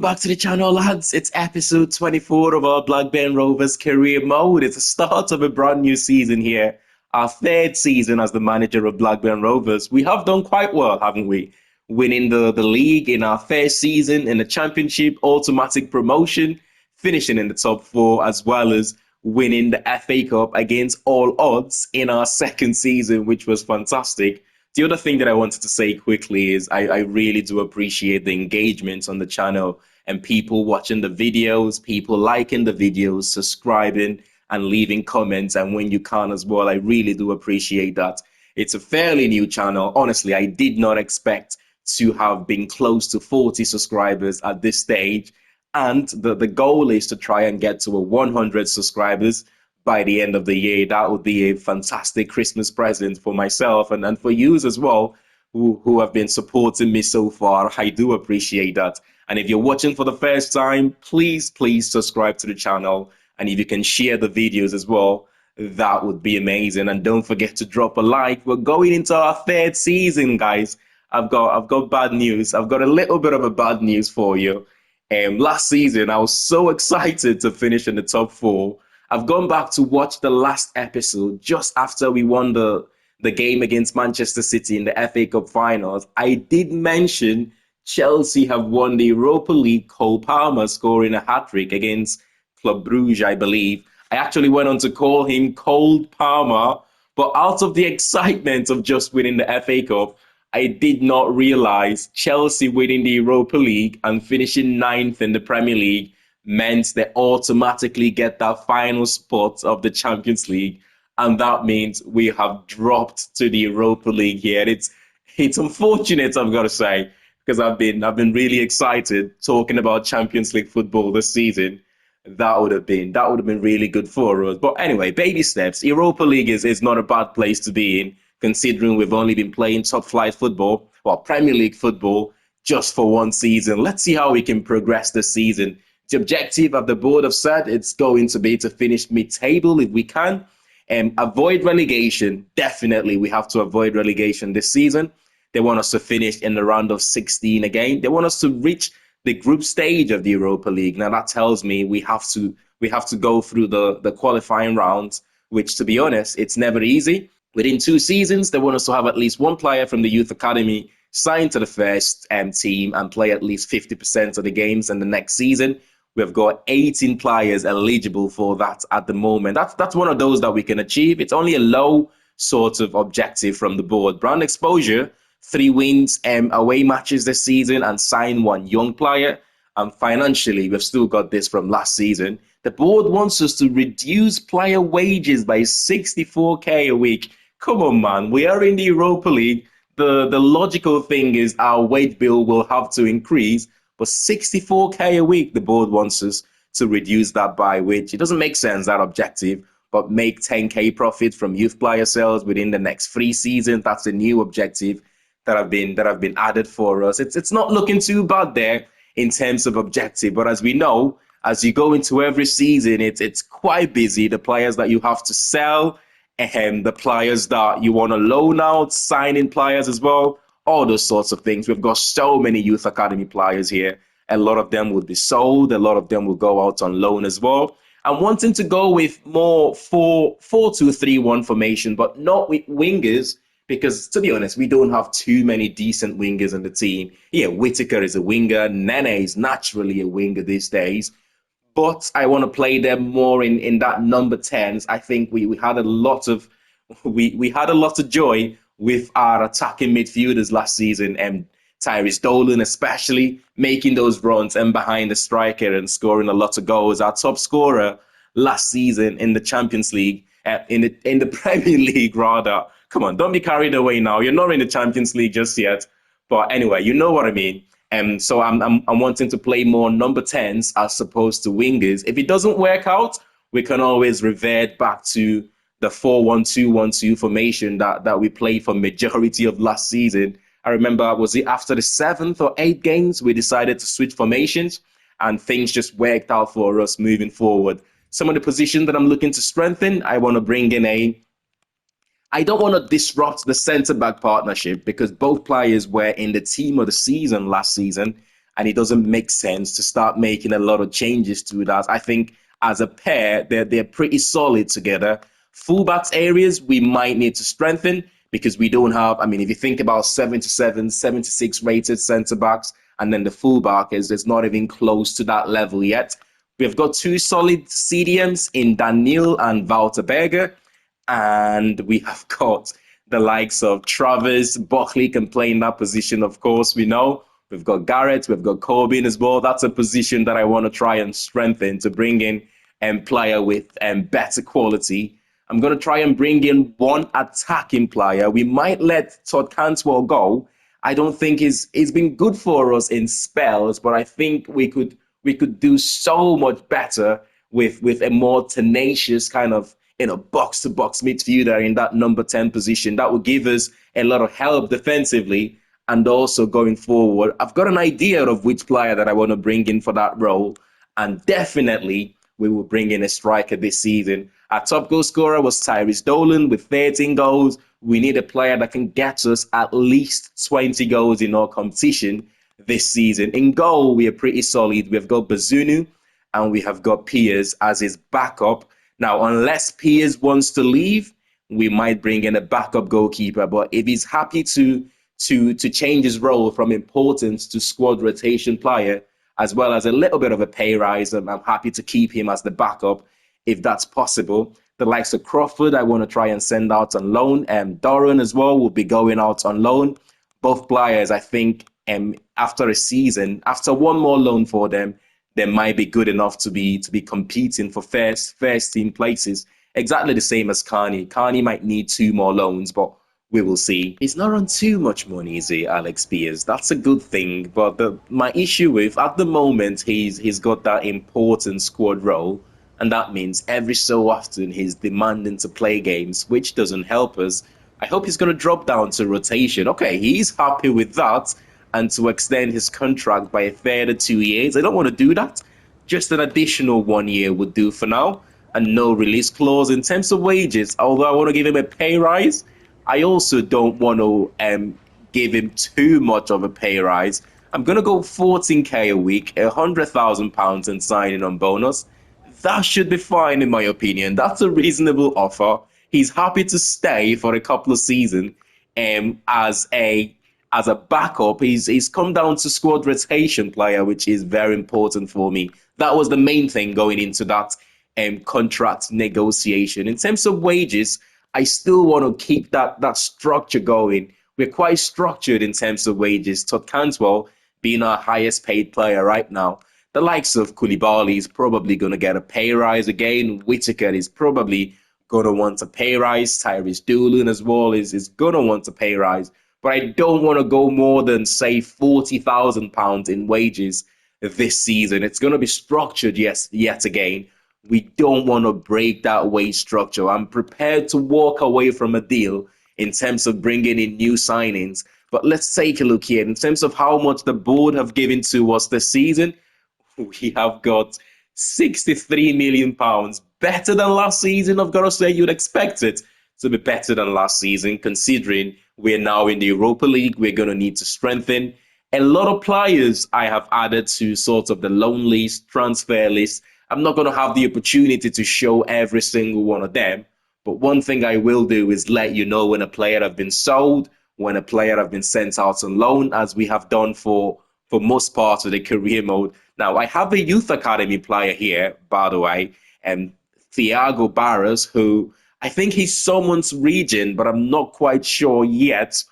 Back to the channel, lads. It's episode 24 of our Blackburn Rovers career mode. It's the start of a brand new season here. Our third season as the manager of Blackburn Rovers. We have done quite well, haven't we? Winning the league in our first season, in the championship, automatic promotion, finishing in the top four, as well as winning the FA Cup against all odds in our second season, which was fantastic. The other thing that I wanted to say quickly is I really do appreciate the engagement on the channel and people watching the videos, people liking the videos, subscribing and leaving comments. And when you can as well, I really do appreciate that. It's a fairly new channel. Honestly, I did not expect to have been close to 40 subscribers at this stage. And the goal is to try and get to a 100 subscribers by the end of the year. That would be a fantastic Christmas present for myself and for you as well, who have been supporting me so far. I do appreciate that. And if you're watching for the first time, please subscribe to the channel. And if you can share the videos as well, that would be amazing. And don't forget to drop a like. We're going into our third season, guys. I've got bad news. I've got a little bit of a bad news for you. Last season, I was so excited to finish in the top four. I've gone back to watch the last episode just after we won the game against Manchester City in the FA Cup finals. I did mention Chelsea have won the Europa League, Cole Palmer scoring a hat-trick against Club Brugge, I believe. I actually went on to call him Cold Palmer, but out of the excitement of just winning the FA Cup, I did not realize Chelsea winning the Europa League and finishing ninth in the Premier League meant they automatically get that final spot of the Champions League. And that means we have dropped to the Europa League here. It's unfortunate, I've got to say, because I've been really excited talking about Champions League football this season. That would have been really good for us. But anyway, baby steps. Europa League is not a bad place to be in, considering we've only been playing top flight football, well, Premier League football, just for one season. Let's see how we can progress this season. The objective of the board have said it's going to be to finish mid-table if we can. Avoid relegation. Definitely, we have to avoid relegation this season. They want us to finish in the round of 16 again. They want us to reach the group stage of the Europa League. Now that tells me we have to go through the qualifying rounds, which, to be honest, it's never easy. Within 2 seasons, they want us to have at least one player from the youth academy signed to the first team and play at least 50% of the games in the next season. We've got 18 players eligible for that at the moment. That's one of those that we can achieve. It's only a low sort of objective from the board. Brand exposure, 3 wins away matches this season and sign one young player. And financially, we've still got this from last season. The board wants us to reduce player wages by 64k a week. Come on, man. We are in the Europa League. The logical thing is our wage bill will have to increase. But 64k a week, the board wants us to reduce that by, which it doesn't make sense, that objective, but make 10k profit from youth player sales within the next 3 seasons. That's a new objective that have been added for us. It's not looking too bad there in terms of objective, but as we know, as you go into every season, it's quite busy. The players that you have to sell, and the players that you want to loan out, signing players as well, all those sorts of things. We've got so many youth academy players here. A lot of them will be sold. A lot of them will go out on loan as well. I'm wanting to go with more 4-2-3-1 formation, but not with wingers, because to be honest, we don't have too many decent wingers in the team. Yeah, Whitaker is a winger. Nene is naturally a winger these days. But I want to play them more in that number 10s. I think we had a lot of we had a lot of joy with our attacking midfielders last season, and Tyrese Dolan especially making those runs and behind the striker and scoring a lot of goals. Our top scorer last season in the Champions League, in the Premier League rather. Come on, don't be carried away now. You're not in the Champions League just yet. But anyway, you know what I mean. So I'm wanting to play more number 10s as opposed to wingers. If it doesn't work out, we can always revert back to the 4-1-2-1-2 formation that we played for majority of last season. I remember, was it after the 7th or 8th games, we decided to switch formations and things just worked out for us moving forward. Some of the positions that I'm looking to strengthen, I want to bring in I don't want to disrupt the centre-back partnership because both players were in the team of the season last season. and it doesn't make sense to start making a lot of changes to that. I think as a pair, they're pretty solid together. Fullbacks areas we might need to strengthen because we don't have, I mean, if you think about 77, 76 rated centre backs, and then the fullback is not even close to that level yet. We've got two solid CDMs in Daniel and Walter Berger, and we have got the likes of Travis. Buckley can play in that position, of course, we know. We've got Garrett, we've got Corbin as well. That's a position that I want to try and strengthen to bring in a player with better quality. I'm going to try and bring in one attacking player. We might let Todd Cantwell go. I don't think he's been good for us in spells, but I think we could do so much better with a more tenacious kind of box to box midfielder in that number 10 position. That would give us a lot of help defensively and also going forward. I've got an idea of which player that I want to bring in for that role, and definitely we will bring in a striker this season. Our top goal scorer was Tyrese Dolan with 13 goals. We need a player that can get us at least 20 goals in our competition this season. In goal, we are pretty solid. We've got Bazunu and we have got Piers as his backup. Now, unless Piers wants to leave, we might bring in a backup goalkeeper. But if he's happy to change his role from importance to squad rotation player, as well as a little bit of a pay rise, I'm happy to keep him as the backup if that's possible. The likes of Crawford, I want to try and send out on loan. Doran as well will be going out on loan. Both players, I think, after a season, after one more loan for them, they might be good enough to be competing for first team places. Exactly the same as Carney. Carney might need two more loans, but we will see. He's not on too much money, is he, Alex Piers? That's a good thing. But my issue with, at the moment, he's got that important squad role. And that means every so often he's demanding to play games, which doesn't help us. I hope he's going to drop down to rotation. Okay, he's happy with that. And to extend his contract by a further 2 years. I don't want to do that. Just an additional 1 year would do for now. And no release clause in terms of wages. Although I want to give him a pay rise, I also don't want to give him too much of a pay rise. I'm going to go 14k a week, £100,000 and signing on bonus. That should be fine in my opinion. That's a reasonable offer. He's happy to stay for a couple of seasons as a backup. He's come down to squad rotation player, which is very important for me. That was the main thing going into that contract negotiation. In terms of wages, I still want to keep that structure going. We're quite structured in terms of wages. Todd Cantwell being our highest paid player right now. The likes of Koulibaly is probably going to get a pay rise again. Whittaker is probably going to want a pay rise. Tyrese Dolan as well is going to want a pay rise. But I don't want to go more than, say, £40,000 in wages this season. It's going to be structured, yes, yet again. We don't want to break that wage structure. I'm prepared to walk away from a deal in terms of bringing in new signings. But let's take a look here. In terms of how much the board have given to us this season, we have got £63 million. Better than last season, I've got to say. You'd expect it to be better than last season, considering we're now in the Europa League. We're going to need to strengthen. A lot of players I have added to sort of the loan list, transfer list. I'm not going to have the opportunity to show every single one of them. But one thing I will do is let you know when a player has been sold, when a player has been sent out on loan, as we have done for most parts of the career mode. Now, I have a youth academy player here, by the way, Thiago Barras, who I think he's someone's region, but I'm not quite sure yet.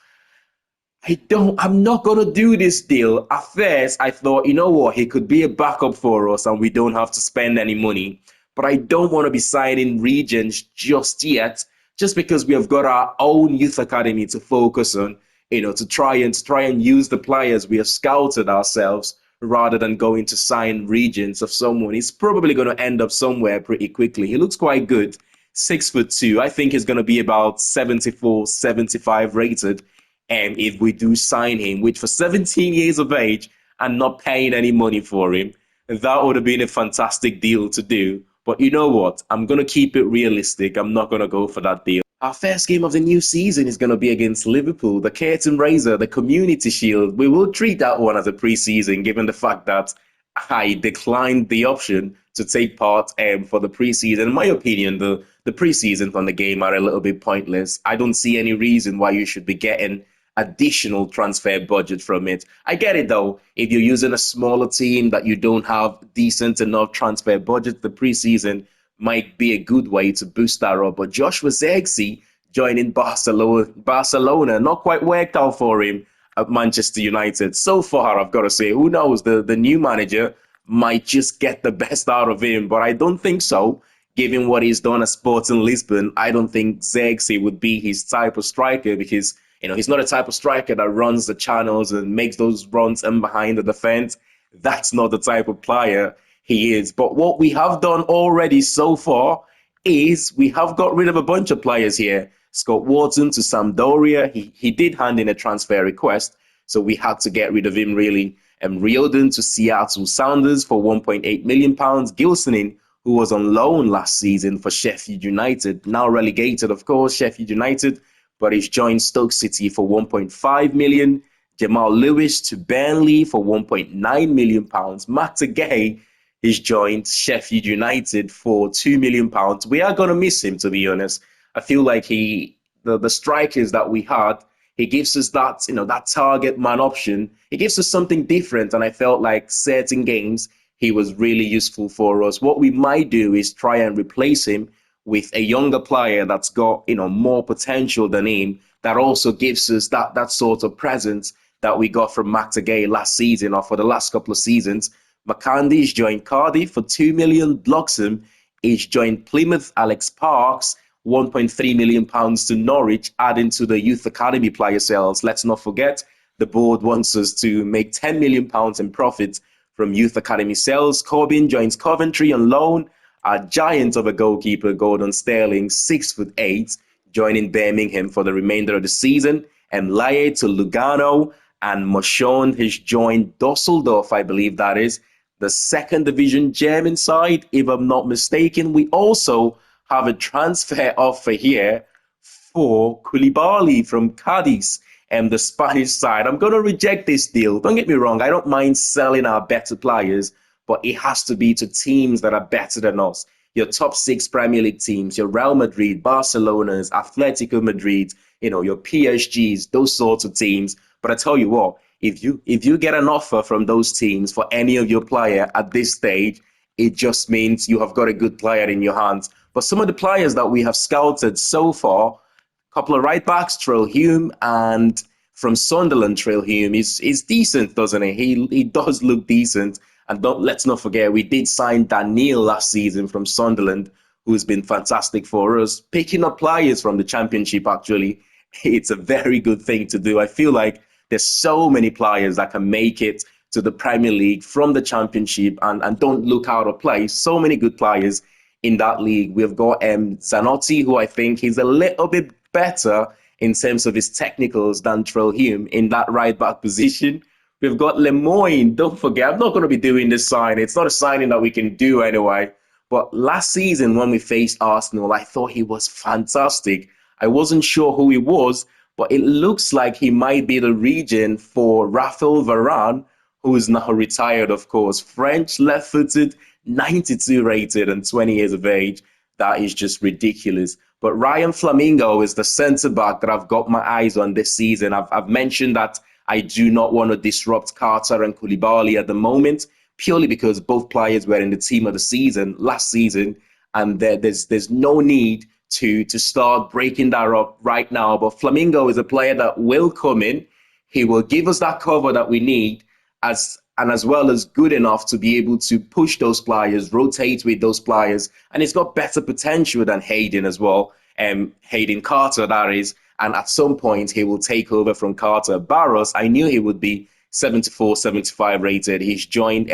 I'm not going to do this deal. At first, I thought, you know what, he could be a backup for us and we don't have to spend any money. But I don't want to be signing regions just yet, just because we have got our own youth academy to focus on, to try and use the players we have scouted ourselves rather than going to sign regions of someone. He's probably going to end up somewhere pretty quickly. He looks quite good. 6'2". I think he's going to be about 74, 75 rated. And if we do sign him, which for 17 years of age and not paying any money for him, that would have been a fantastic deal to do. But you know what? I'm going to keep it realistic. I'm not going to go for that deal. Our first game of the new season is going to be against Liverpool, the curtain raiser, the Community Shield. We will treat that one as a preseason, given the fact that I declined the option to take part for the preseason. In my opinion, the preseason from the game are a little bit pointless. I don't see any reason why you should be getting additional transfer budget from it. I get it though. If you're using a smaller team that you don't have decent enough transfer budget, the preseason might be a good way to boost that up. But Joshua Zirkzee joining Barcelona not quite worked out for him at Manchester United. So far, I've got to say, who knows? The new manager might just get the best out of him, but I don't think so. Given what he's done at Sporting Lisbon, I don't think Zirkzee would be his type of striker because he's not a type of striker that runs the channels and makes those runs in behind the defense. That's not the type of player he is. But what we have done already so far is we have got rid of a bunch of players here. Scott Wharton to Sampdoria. He did hand in a transfer request, so we had to get rid of him really. Riordan to Seattle Sounders for £1.8 million. Gilsonin, who was on loan last season for Sheffield United, now relegated, of course, Sheffield United, but he's joined Stoke City for £1.5 million. Jamal Lewis to Burnley for £1.9 million. Matt Gay, he's joined Sheffield United for £2 million. We are going to miss him, to be honest. I feel like the strikers that we had, he gives us that, that target man option. He gives us something different, and I felt like certain games he was really useful for us. What we might do is try and replace him with a younger player that's got, more potential than him, that also gives us that sort of presence that we got from Matt Gay last season or for the last couple of seasons. McCandy's joined Cardiff for £2 million. Bloxham is joined Plymouth. Alex Parks, £1.3 million to Norwich, adding to the youth academy player sales. Let's not forget, the board wants us to make £10 million in profits from youth academy sales. Corbyn joins Coventry on loan. A giant of a goalkeeper, Gordon Sterling, 6'8", joining Birmingham for the remainder of the season. Laye to Lugano, and Moshon has joined Dusseldorf, I believe that is, the second division German side, if I'm not mistaken. We also have a transfer offer here for Koulibaly from Cadiz and the Spanish side. I'm going to reject this deal. Don't get me wrong. I don't mind selling our better players, but it has to be to teams that are better than us. Your top 6 Premier League teams, your Real Madrid, Barcelona's, Atletico Madrid, your PSGs, those sorts of teams. But I tell you what, if you get an offer from those teams for any of your player at this stage, it just means you have got a good player in your hands. But some of the players that we have scouted so far, a couple of right backs, Trail Hume, and from Sunderland, Trail Hume is decent, doesn't he? He does look decent. And let's not forget, we did sign Daniel last season from Sunderland, who's been fantastic for us. Picking up players from the Championship, actually, it's a very good thing to do. I feel like there's so many players that can make it to the Premier League from the Championship and don't look out of place. So many good players in that league. We've got Zanotti, who I think is a little bit better in terms of his technicals than Trail Hume in that right back position. We've got Lemoyne. Don't forget, I'm not going to be doing this sign. It's not a signing that we can do anyway. But last season when we faced Arsenal, I thought he was fantastic. I wasn't sure who he was, but it looks like he might be the regent for Raphael Varane, who is now retired, of course. French, left-footed, 92 rated and 20 years of age. That is just ridiculous. But Ryan Flamingo is the centre-back that I've got my eyes on this season. I've mentioned that I do not want to disrupt Carter and Koulibaly at the moment, purely because both players were in the team of the season last season, and there's no need to start breaking that up right now. But Flamingo is a player that will come in. He will give us that cover that we need, as well as good enough to be able to push those players, rotate with those players, and he's got better potential than Hayden as well. Hayden Carter, that is. And at some point, he will take over from Carter. Barros, I knew he would be 74, 75 rated. He's joined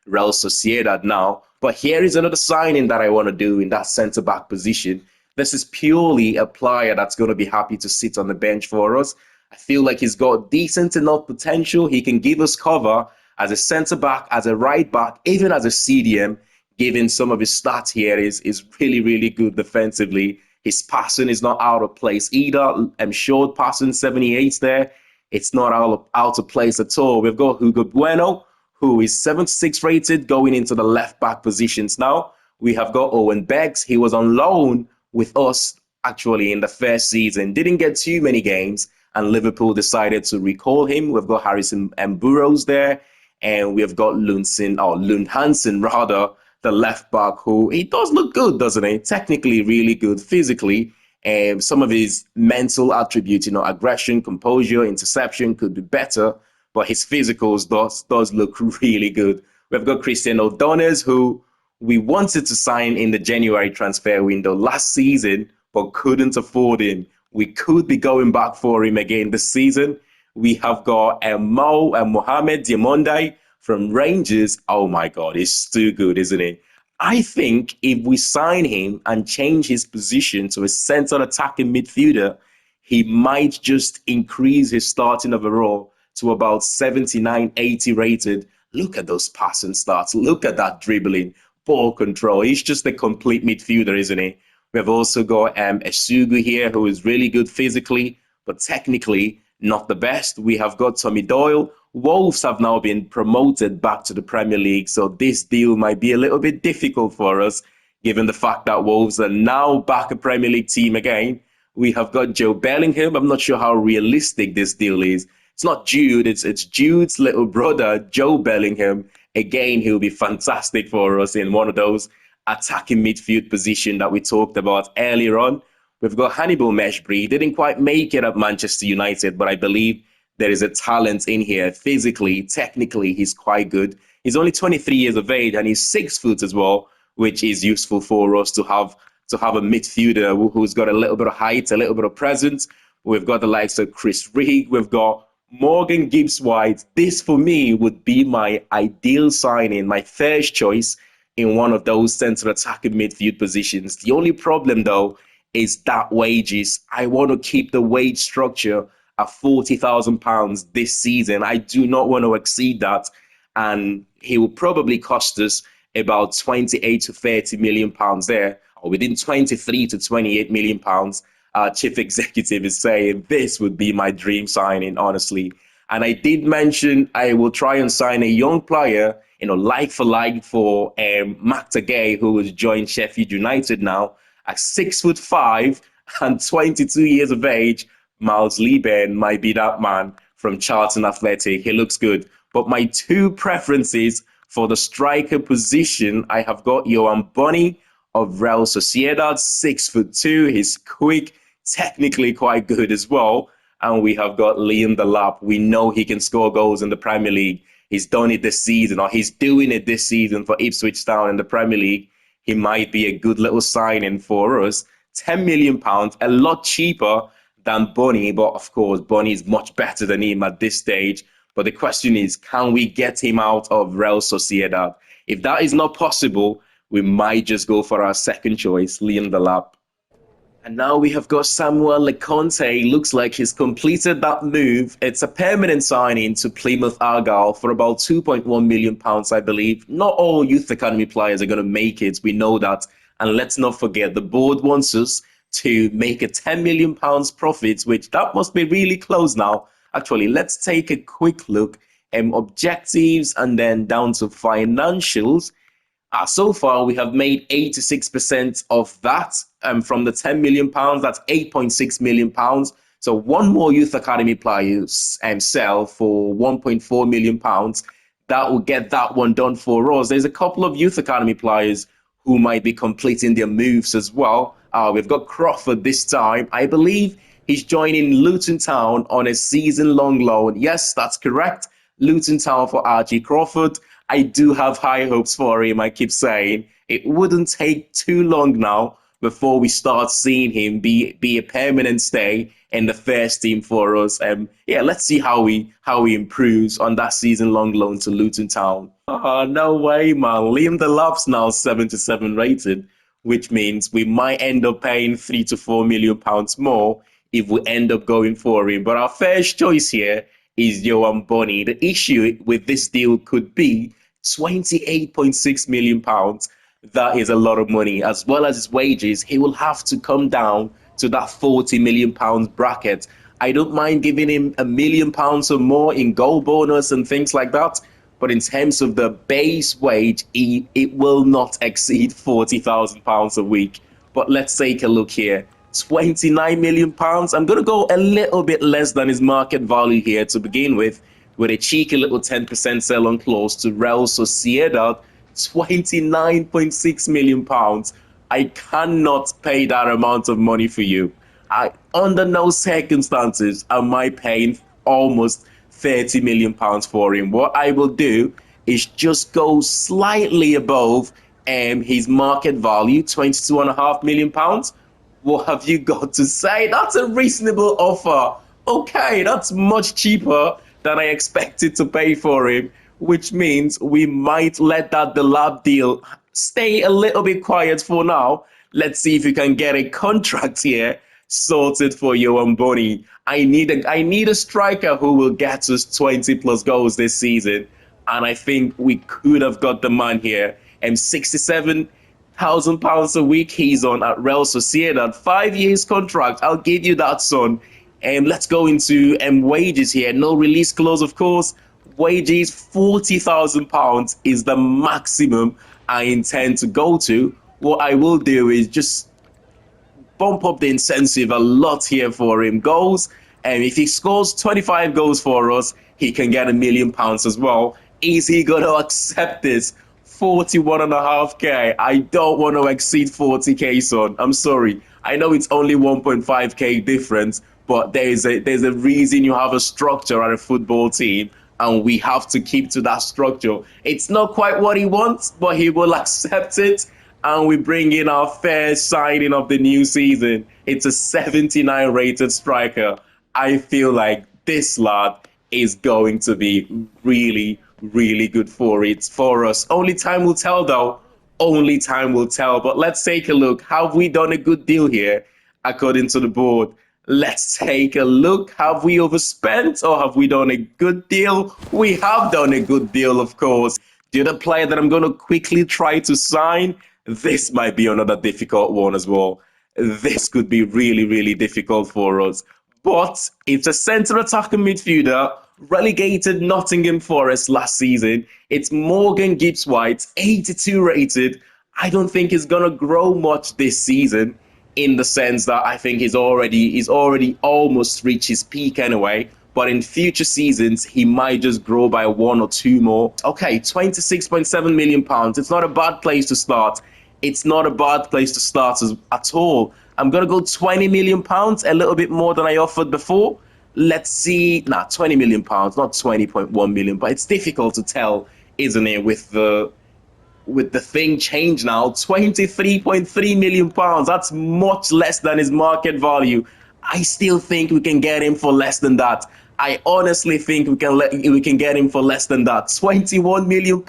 Real Sociedad now. But here is another signing that I want to do in that centre-back position. This is purely a player that's going to be happy to sit on the bench for us. I feel like he's got decent enough potential. He can give us cover as a centre-back, as a right-back, even as a CDM, given some of his stats here is really, really good defensively. His passing is not out of place either. Short passing 78 there. It's not out of place at all. We've got Hugo Bueno, who is 76 rated, going into the left back positions now. We have got Owen Beggs. He was on loan with us actually in the first season. Didn't get too many games, and Liverpool decided to recall him. We've got Harrison Burrows there, and we've got Lund Hansen rather, the left back, who he does look good, doesn't he? Technically, really good physically. And some of his mental attributes, aggression, composure, interception could be better, but his physicals does look really good. We've got Christian O'Donnell, who we wanted to sign in the January transfer window last season, but couldn't afford him. We could be going back for him again this season. We have got Mohamed Diamonde from Rangers. Oh my God, he's too good, isn't he? I think if we sign him and change his position to a central attacking midfielder, he might just increase his starting overall to about 79, 80 rated. Look at those passing stats. Look at that dribbling, ball control. He's just a complete midfielder, isn't he? We've also got Esugu here, who is really good physically, but technically not the best. We have got Tommy Doyle. Wolves have now been promoted back to the Premier League, so this deal might be a little bit difficult for us, given the fact that Wolves are now back a Premier League team again. We have got Joe Bellingham. I'm not sure how realistic this deal is. It's not Jude, it's Jude's little brother, Joe Bellingham. Again, he'll be fantastic for us in one of those attacking midfield position that we talked about earlier on. We've got Hannibal Meshbury. He didn't quite make it at Manchester United, but I believe there is a talent in here. Physically, technically, he's quite good. He's only 23 years of age and he's 6 foot as well, which is useful for us to have a midfielder who's got a little bit of height, a little bit of presence. We've got the likes of Chris Rigg. We've got Morgan Gibbs-White. This, for me, would be my ideal signing, my first choice in one of those central attacking midfield positions. The only problem, though, is that wages. I want to keep the wage structure at £40,000 this season. I do not want to exceed that, and he will probably cost us about 28 to 30 million pounds there, or within 23 to 28 million pounds. Our chief executive is saying this would be my dream signing, honestly. And I did mention I will try and sign a young player, like for Matt Tagay, who has joined Sheffield United now at 6'5" and 22 years of age. Miles Lieben might be that man from Charlton Athletic. He looks good. But my two preferences for the striker position, I have got Yohan Boni of Real Sociedad, 6'2". He's quick, technically quite good as well. And we have got Liam Delap. We know he can score goals in the Premier League. He's done it this season, or he's doing it this season for Ipswich Town in the Premier League. He might be a good little signing for us. £10 million, a lot cheaper than Boni, but of course, Boni is much better than him at this stage. But the question is, can we get him out of Real Sociedad? If that is not possible, we might just go for our second choice, Liam Delap. And now we have got Samuel Leconte. Looks like he's completed that move. It's a permanent signing to Plymouth Argyle for about £2.1 million, I believe. Not all youth academy players are going to make it. We know that. And let's not forget, the board wants us to make a £10 million profit, which that must be really close now. Actually, let's take a quick look at objectives and then down to financials. So far, we have made 86% of that from the £10 million. That's £8.6 million. So one more youth academy player sell for £1.4 million. That will get that one done for us. There's a couple of youth academy players who might be completing their moves as well. We've got Crawford this time. I believe he's joining Luton Town on a season-long loan. Yes, that's correct. Luton Town for Archie Crawford. I do have high hopes for him. I keep saying it wouldn't take too long now before we start seeing him be a permanent stay in the first team for us. Let's see how he improves on that season-long loan to Luton Town. Oh, no way, man. Liam Delap's now 77 rated, which means we might end up paying £3 to £4 million more if we end up going for him. But our first choice here is Yohan Boni. The issue with this deal could be £28.6 million. that is a lot of money. As well as his wages, he will have to come down to that £40 million bracket. I don't mind giving him £1 million or more in goal bonus and things like that. But in terms of the base wage, it will not exceed £40,000 a week. But let's take a look here. £29 million. I'm going to go a little bit less than his market value here to begin with a cheeky little 10% sell on close to Real Sociedad. £29.6 million. I cannot pay that amount of money for you. Under no circumstances am I paying almost £30 million for him. What I will do is just go slightly above his market value, £22.5 million. What have you got to say? That's a reasonable offer. Okay, that's much cheaper than I expected to pay for him, which means we might let that the lab deal stay a little bit quiet for now. Let's see if we can get a contract here sorted for Yohan Boni. I need a striker who will get us 20 plus goals this season, and I think we could have got the man here. And £67,000 a week he's on at Real Sociedad. 5 years contract. I'll give you that, son. And let's go into wages here. No release clause, of course. Wages, £40,000 is the maximum I intend to go to. What I will do is just bump up the incentive a lot here for him. Goals, and if he scores 25 goals for us, he can get £1 million as well. Is he going to accept this? 41.5k. I don't want to exceed 40k, son. I'm sorry. I know it's only 1.5k difference, but there's a reason you have a structure at a football team, and we have to keep to that structure. It's not quite what he wants, but he will accept it, and we bring in our first signing of the new season. It's a 79 rated striker. I feel like this lad is going to be really, really good for us. Only time will tell, though. Only time will tell. But let's take a look. Have we done a good deal here, according to the board? Let's take a look. Have we overspent or have we done a good deal? We have done a good deal, of course. The other player that I'm going to quickly try to sign, this might be another difficult one as well. This could be really, really difficult for us. But it's a centre attacking midfielder, relegated Nottingham Forest last season. It's Morgan Gibbs-White, 82 rated. I don't think he's going to grow much this season, in the sense that I think he's already almost reached his peak anyway. But in future seasons, he might just grow by one or two more. Okay, £26.7 million. It's not a bad place to start. It's not a bad place to start at all. I'm going to go £20 million, a little bit more than I offered before. Let's see. Nah, £20 million, not 20.1 million. But it's difficult to tell, isn't it, with the thing change now. £23.3 million. That's much less than his market value. I still think we can get him for less than that. I honestly think we can get him for less than that. £21 million.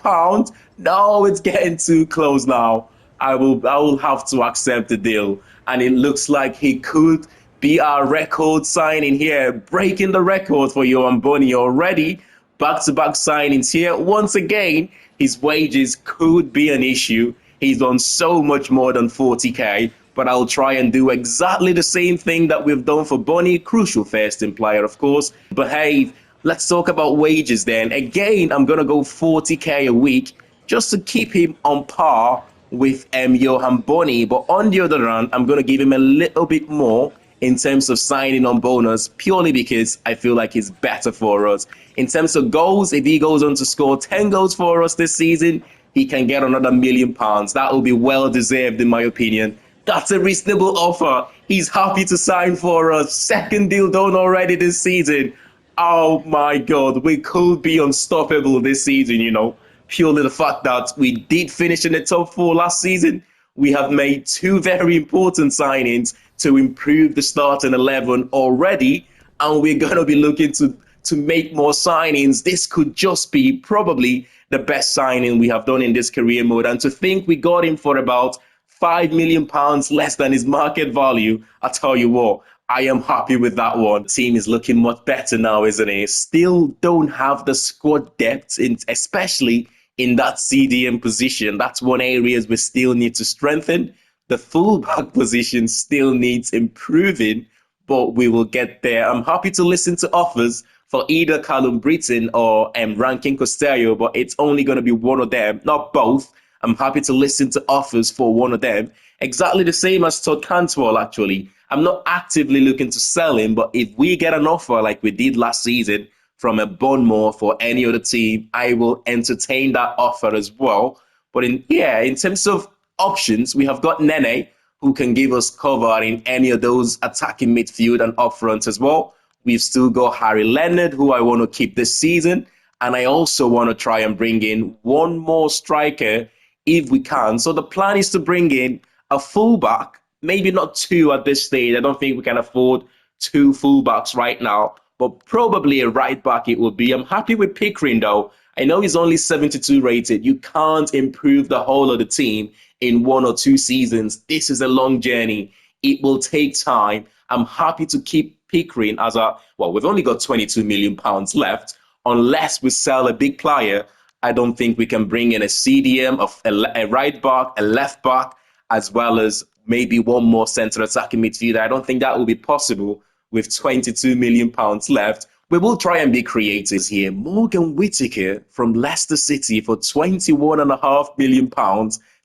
No, it's getting too close now. I will have to accept the deal. And it looks like he could be our record signing here, breaking the record for Yohan Boni already. Back-to-back signings here. Once again, his wages could be an issue. He's on so much more than 40k, but I'll try and do exactly the same thing that we've done for Boni. Crucial first-team player, of course. Behave. Let's talk about wages then. Again, I'm going to go 40k a week just to keep him on par with Yohan Boni. But on the other hand, I'm going to give him a little bit more in terms of signing on bonus, purely because I feel like he's better for us. In terms of goals, if he goes on to score 10 goals for us this season, he can get another £1 million. That will be well deserved, in my opinion. That's a reasonable offer. He's happy to sign for us. Second deal done already this season. Oh my God, we could be unstoppable this season, Purely the fact that we did finish in the top four last season. We have made two very important signings to improve the starting 11 already, and we're going to be looking to make more signings. This could just be probably the best signing we have done in this career mode. And to think we got him for about £5 million less than his market value, I tell you what, I am happy with that one. The team is looking much better now, isn't it? Still don't have the squad depth, especially in that CDM position. That's one area we still need to strengthen. The fullback position still needs improving, but we will get there. I'm happy to listen to offers for either Callum Britton or Rankin Costello, but it's only going to be one of them, not both. I'm happy to listen to offers for one of them. Exactly the same as Todd Cantwell, actually. I'm not actively looking to sell him, but if we get an offer like we did last season from a Bournemouth or any other team, I will entertain that offer as well. But in terms of options, we have got Nene, who can give us cover in any of those attacking midfield and up front as well. We've still got Harry Leonard, who I want to keep this season. And I also want to try and bring in one more striker if we can. So the plan is to bring in a fullback, maybe not two at this stage. I don't think we can afford two fullbacks right now, but probably a right back it will be. I'm happy with Pickering, though. I know he's only 72 rated. You can't improve the whole of the team in 1 or 2 seasons. This is a long journey. It will take time. I'm happy to keep Pickering as we've only got £22 million left. Unless we sell a big player, I don't think we can bring in a CDM, of a right back, a left back, as well as maybe one more centre attacking midfielder. I don't think that will be possible with £22 million left. We will try and be creative here. Morgan Whittaker from Leicester City for £21.5 million.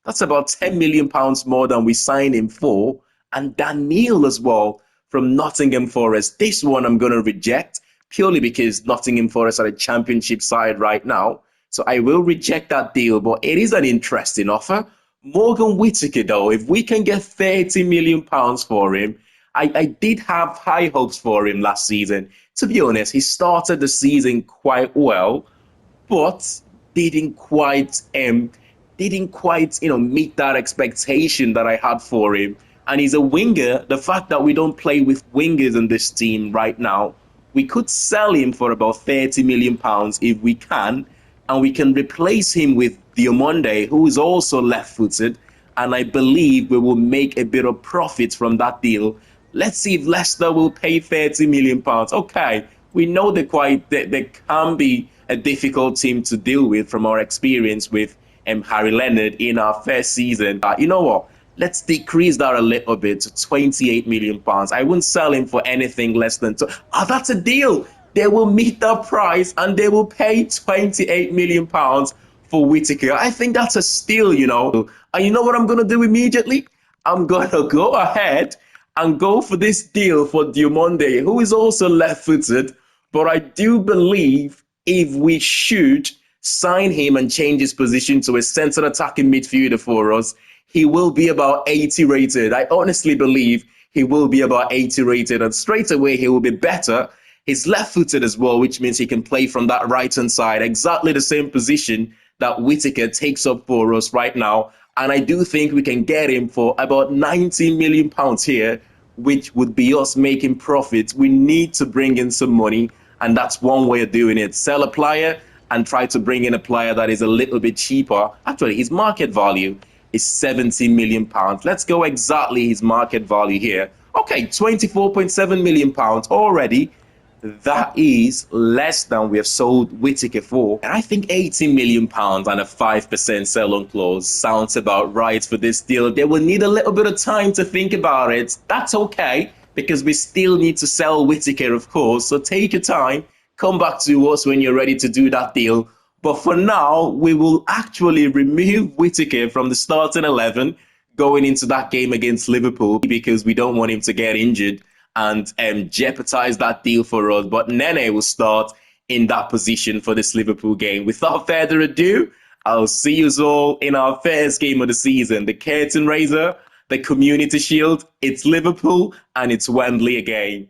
That's about £10 million more than we signed him for. And Daniel as well from Nottingham Forest. This one I'm going to reject purely because Nottingham Forest are a championship side right now. So I will reject that deal, but it is an interesting offer. Morgan Whittaker, though, if we can get £30 million for him, I did have high hopes for him last season. To be honest, he started the season quite well, but didn't quite meet that expectation that I had for him. And he's a winger. The fact that we don't play with wingers in this team right now, we could sell him for about £30 million if we can, and we can replace him with Diomande, who is also left-footed, and I believe we will make a bit of profit from that deal. Let's see if Leicester will pay £30 million. Okay, we know they can be a difficult team to deal with from our experience with Harry Leonard in our first season. You know what? Let's decrease that a little bit to £28 million. I wouldn't sell him for anything less than that's a deal. They will meet that price and they will pay £28 million for Whittaker. I think that's a steal, And you know what I'm going to do immediately? I'm going to go ahead and go for this deal for Diomande, who is also left-footed. But I do believe if we should sign him and change his position to a centre attacking midfielder for us, he will be about 80 rated. I honestly believe he will be about 80 rated, and straight away he will be better. He's left-footed as well, which means he can play from that right-hand side, exactly the same position that Whittaker takes up for us right now. And I do think we can get him for about £19 million here, which would be us making profits. We need to bring in some money, and that's one way of doing it. Sell a player and try to bring in a player that is a little bit cheaper. Actually, his market value is £70 million. Let's go exactly his market value here. Okay, £24.7 million already. That is less than we have sold Whittaker for. And I think £18 million and a 5% sell-on clause sounds about right for this deal. They will need a little bit of time to think about it. That's okay, because we still need to sell Whittaker, of course. So take your time. Come back to us when you're ready to do that deal. But for now, we will actually remove Whittaker from the starting 11 going into that game against Liverpool because we don't want him to get injured and jeopardize that deal for us. But Nene will start in that position for this Liverpool game. Without further ado, I'll see you all in our first game of the season. The curtain raiser, the Community Shield. It's Liverpool and it's Wembley again.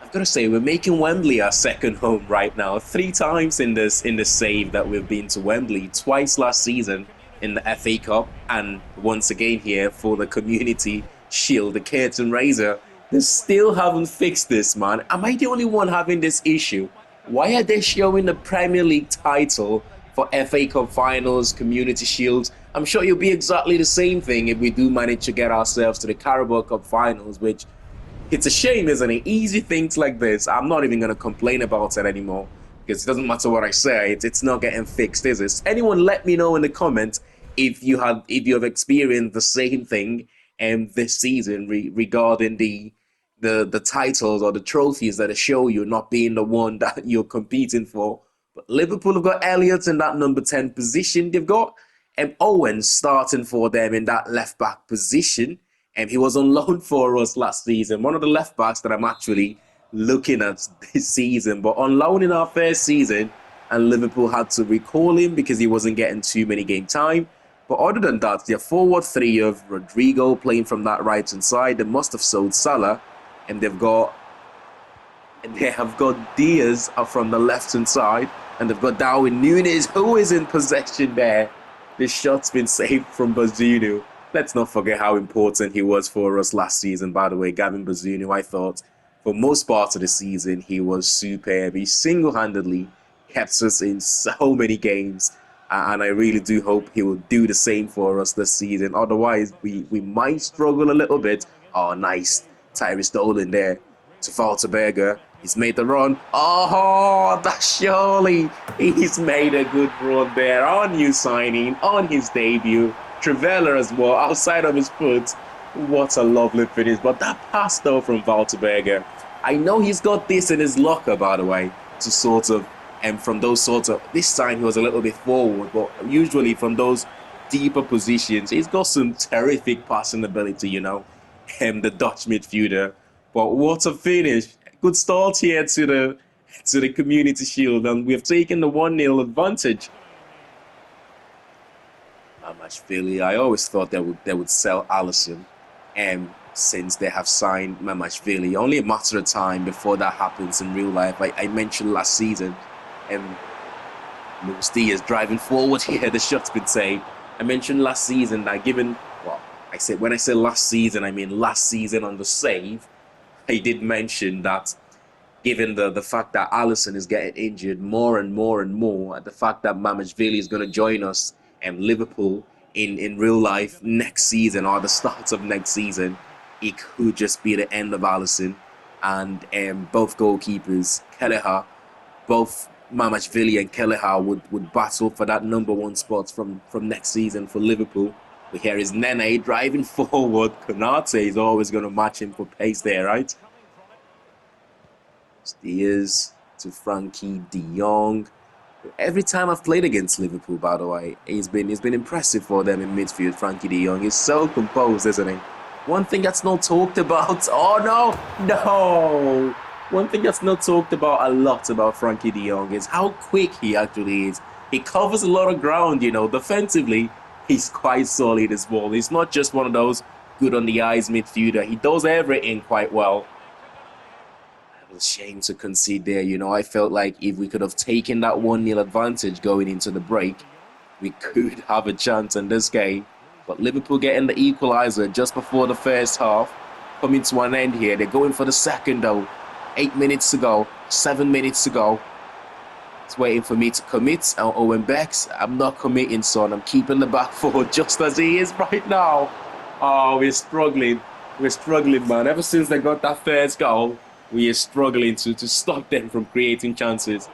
I've got to say, we're making Wembley our second home right now. 3 times in the save that we've been to Wembley. Twice last season in the FA Cup, and once again here for the Community Shield, the curtain raiser. They still haven't fixed this, man. Am I the only one having this issue? Why are they showing the Premier League title for FA Cup finals, Community Shields? I'm sure it'll be exactly the same thing if we do manage to get ourselves to the Carabao Cup finals, which it's a shame, isn't it? Easy things like this, I'm not even going to complain about it anymore. because it doesn't matter what I say, it's not getting fixed, is it? Anyone, let me know in the comments if you have experienced the same thing this season regarding the titles or the trophies that show you not being the one that you're competing for. But Liverpool have got Elliott in that number 10 position. They've got Owen starting for them in that left back position. And he was on loan for us last season. One of the left backs that I'm actually looking at this season. But on loan in our first season, and Liverpool had to recall him because he wasn't getting too many game time. But other than that, their forward three of Rodrigo playing from that right-hand side. They must have sold Salah. And they have got Diaz from the left-hand side. And they've got Darwin Núñez, who is in possession there. The shot's been saved from Bazunu. Let's not forget how important he was for us last season, by the way. Gavin Bazunu, I thought, for most parts of the season, he was superb. He single-handedly kept us in so many games. And I really do hope he will do the same for us this season. Otherwise, we might struggle a little bit. Oh, nice. Tyrese Dolan there to Valterberger. He's made the run. Oh, that's surely. He's made a good run there. Our new signing, on his debut. Trivela as well, outside of his foot. What a lovely finish. But that pass, though, from Valterberger. I know he's got this in his locker, by the way, to sort of, and from those sorts of, this time he was a little bit forward, but usually from those deeper positions, he's got some terrific passing ability, you know, the Dutch midfielder. But what a finish. Good start here to the Community Shield, and we've taken the 1-0 advantage. Mamashvili, I always thought they would sell Alisson, since they have signed Mamashvili. Only a matter of time before that happens in real life. I mentioned last season, Luis Diaz driving forward here, the shot's been saved. I mentioned last season that when I say last season, I mean last season on the save. I did mention that given the fact that Alisson is getting injured more and more and more, the fact that Mamashvili is going to join us and Liverpool in real life next season or the start of next season, it could just be the end of Alisson. And both goalkeepers, Kelleher, both Mamashvili and Kelleher would battle for that number 1 spot from next season for Liverpool. But here is Nene driving forward. Konate is always going to match him for pace there, right? Diaz to Frankie de Jong. Every time I've played against Liverpool, by the way, he's been impressive for them in midfield. Frankie de Jong is so composed, isn't he? One thing that's not talked about. Oh no! One thing that's not talked about a lot about Frankie de Jong is how quick he actually is. He covers a lot of ground, you know. Defensively, he's quite solid as well. He's not just one of those good on the eyes midfielder. He does everything quite well. It was a shame to concede there, you know. I felt like if we could have taken that 1-0 advantage going into the break, we could have a chance in this game. But Liverpool getting the equaliser just before the first half, coming to an end here. They're going for the second though. 8 minutes to go, 7 minutes to go. It's waiting for me to commit. Owen Becks, I'm not committing, son. I'm keeping the back four just as he is right now. Oh, we're struggling. We're struggling, man. Ever since they got that first goal, we are struggling to stop them from creating chances.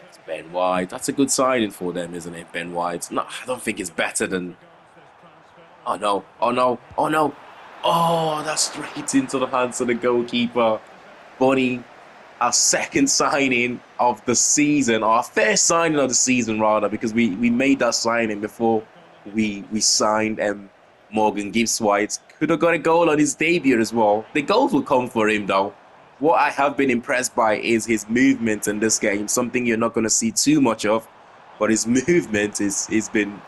It's Ben White. That's a good signing for them, isn't it? Ben White. No, I don't think it's better than... Oh, no. Oh, no. Oh, no. Oh, that's straight into the hands of the goalkeeper. Bunny, our second signing of the season, our first signing of the season, rather, because we made that signing before we signed Morgan Gibbs-White. Could have got a goal on his debut as well. The goals will come for him, though. What I have been impressed by is his movement in this game, something you're not going to see too much of. But his movement is been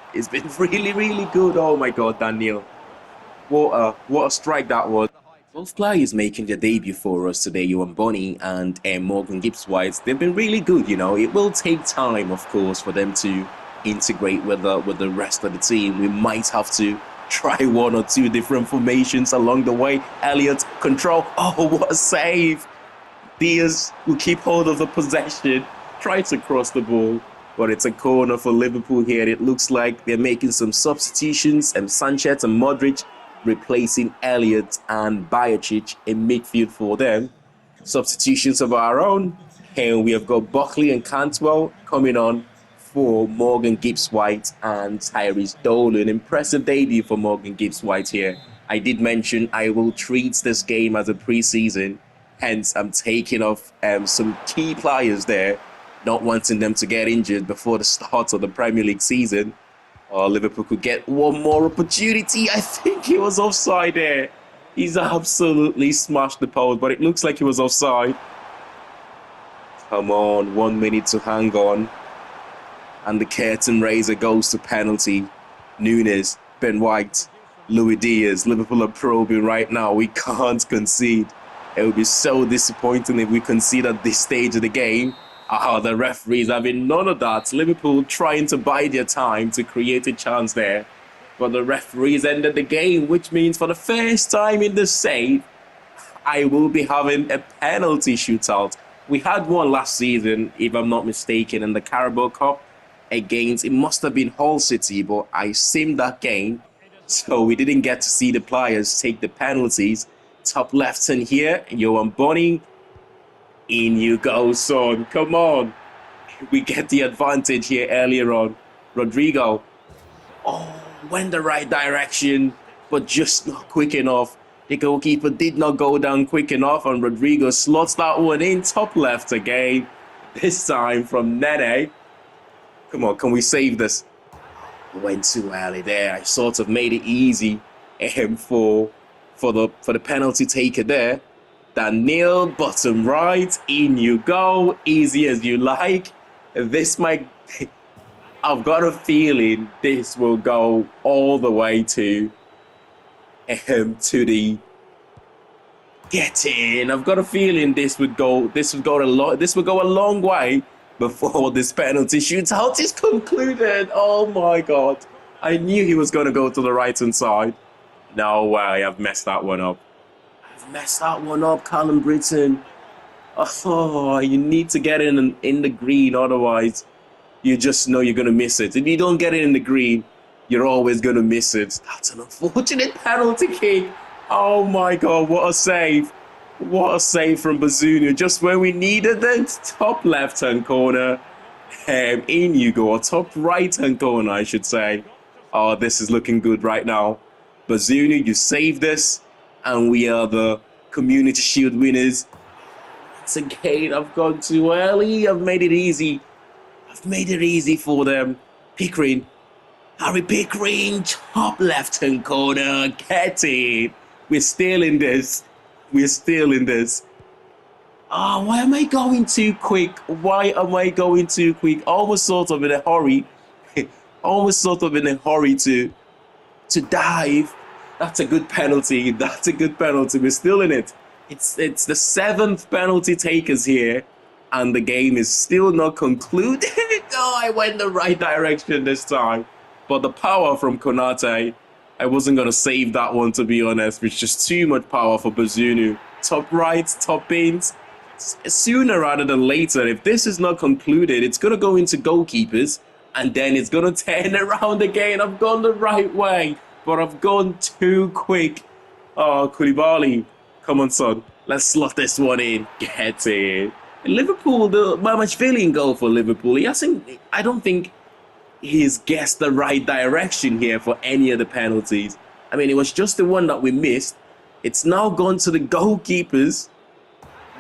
really, really good. Oh, my God, Daniel. What a strike that was. Both players making their debut for us today, Ewan Bunny and Morgan Gibbs-White. They've been really good, you know. It will take time, of course, for them to integrate with the rest of the team. We might have to try 1 or 2 different formations along the way. Elliott, control. Oh, what a save. Diaz will keep hold of the possession. Try to cross the ball. But it's a corner for Liverpool here. It looks like they're making some substitutions. Sanchez and Modric replacing Elliott and Bajicic in midfield for them. Substitutions of our own. And we have got Buckley and Cantwell coming on for Morgan Gibbs-White and Tyrese Dolan. Impressive debut for Morgan Gibbs-White here. I did mention I will treat this game as a preseason, hence I'm taking off some key players there, not wanting them to get injured before the start of the Premier League season. Liverpool could get one more opportunity. I think he was offside there. He's absolutely smashed the post, but it looks like he was offside. Come on, 1 minute to hang on. And the curtain raiser goes to penalty. Nunes, Ben White, Luis Diaz. Liverpool are probing right now. We can't concede. It would be so disappointing if we concede at this stage of the game. The referees having none of that. Liverpool trying to buy their time to create a chance there. But the referees ended the game, which means for the first time in the save, I will be having a penalty shootout. We had one last season, if I'm not mistaken, in the Carabao Cup against, it must have been Hull City, but I simmed that game, so we didn't get to see the players take the penalties. Top left hand here, Johan Bonny. In you go, son. Come on. We get the advantage here earlier on. Rodrigo. Went the right direction, but just not quick enough. The goalkeeper did not go down quick enough, and Rodrigo slots that one in. Top left again. This time from Nene. Come on, can we save this? Went too early there. I sort of made it easy for the penalty taker there. Daniel, bottom right. In you go. Easy as you like. This might... I've got a feeling this will go all the way to the get in. I've got a feeling this would go a long way before this penalty shootout is concluded. Oh my god. I knew he was gonna go to the right hand side. No way, I've messed that one up. Callum Britton. Oh, you need to get in the green, otherwise you just know you're gonna miss it. If you don't get it in the green, you're always gonna miss it. That's an unfortunate penalty kick. Oh my god, what a save. What a save from Bazunu. Just when we needed it. Top left-hand corner. In you go. Or top right-hand corner, I should say. Oh, this is looking good right now. Bazunu, you saved this. And we are the Community Shield winners. Once again, I've gone too early. I've made it easy. For them. Pickering. Harry Pickering, top left-hand corner. Get it. We're still in this. Why am I going too quick? Almost sort of in a hurry. To dive. That's a good penalty. We're still in it. It's the 7th penalty takers here. And the game is still not concluded. I went the right direction this time. But the power from Konate, I wasn't going to save that one, to be honest. It's just too much power for Bazunu. Top right, top ins. Sooner rather than later, if this is not concluded, it's going to go into goalkeepers. And then it's going to turn around again. I've gone the right way, but I've gone too quick. Oh, Koulibaly. Come on, son. Let's slot this one in. Get it. Liverpool, the Mamashvili goal for Liverpool. I don't think he's guessed the right direction here for any of the penalties. I mean, it was just the one that we missed. It's now gone to the goalkeepers.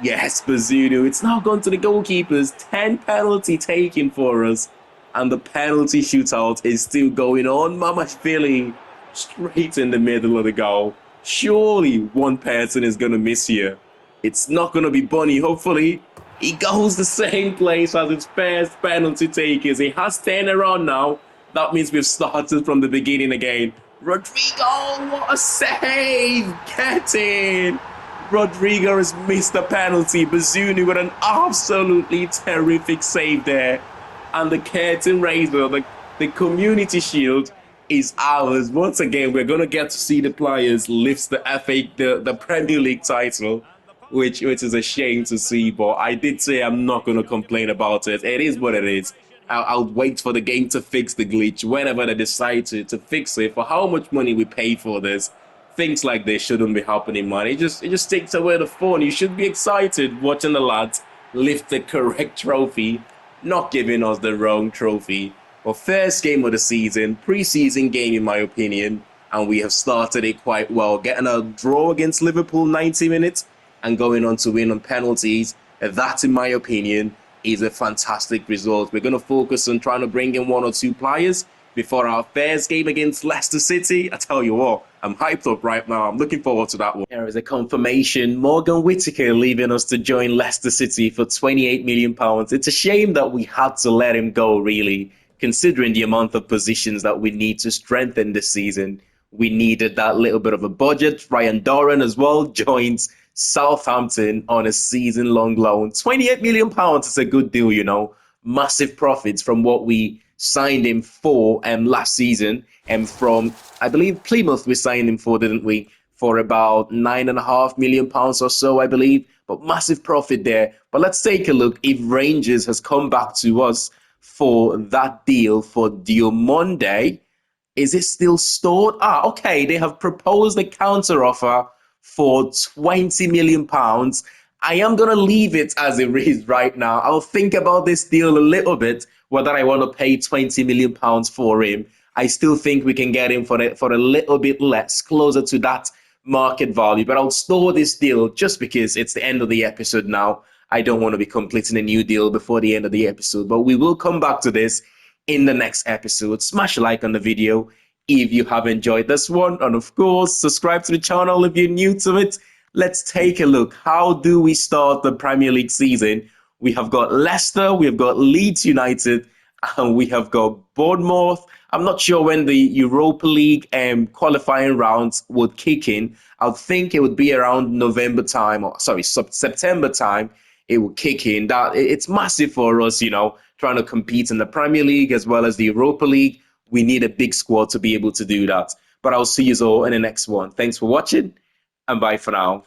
Yes, Bazunu. It's now gone to the goalkeepers. 10 penalty taken for us. And the penalty shootout is still going on. Mamashvili straight in the middle of the goal. Surely one person is going to miss here. It's not going to be Bunny, hopefully. He goes the same place as his first penalty takers. He has turned around now. That means we've started from the beginning again. Rodrigo, what a save! Get in! Rodrigo has missed the penalty. Bazunu with an absolutely terrific save there. And the curtain raiser, the Community Shield, is ours. Once again, we're going to get to see the players lift the Premier League title. Which is a shame to see, but I did say I'm not going to complain about it. It is what it is. I'll wait for the game to fix the glitch whenever they decide to fix it. For how much money we pay for this, things like this shouldn't be happening, man. It just takes away the fun. You should be excited watching the lads lift the correct trophy, not giving us the wrong trophy. But first game of the season, pre-season game in my opinion, and we have started it quite well, getting a draw against Liverpool 90 minutes and going on to win on penalties. That, in my opinion, is a fantastic result. We're going to focus on trying to bring in one or two players before our first game against Leicester City. I tell you what, I'm hyped up right now. I'm looking forward to that one. There is a confirmation. Morgan Whittaker leaving us to join Leicester City for £28 million. It's a shame that we had to let him go, really, considering the amount of positions that we need to strengthen this season. We needed that little bit of a budget. Ryan Doran as well joins Southampton on a season-long loan. £28 million is a good deal, you know. Massive profits from what we signed him for last season. And from, I believe, Plymouth we signed him for, didn't we? For about £9.5 million or so, I believe. But massive profit there. But let's take a look if Rangers has come back to us for that deal for Diomande. Is it still stored? Okay. They have proposed a counter offer for £20 million. I am going to leave it as it is right now. I'll think about this deal a little bit, whether I want to pay £20 million for him. I still think we can get him for a little bit less, closer to that market value. But I'll store this deal just because it's the end of the episode now. I don't want to be completing a new deal before the end of the episode. But we will come back to this in the next episode. Smash a like on the video if you have enjoyed this one. And of course, subscribe to the channel if you're new to it. Let's take a look. How do we start the Premier League season? We have got Leicester, we have got Leeds United, and we have got Bournemouth. I'm not sure when the Europa League qualifying rounds would kick in. I think it would be around November time, or sorry, September time. It will kick in. That it's massive for us, you know, trying to compete in the Premier League as well as the Europa League. We need a big squad to be able to do that. But I'll see you all in the next one. Thanks for watching, and bye for now.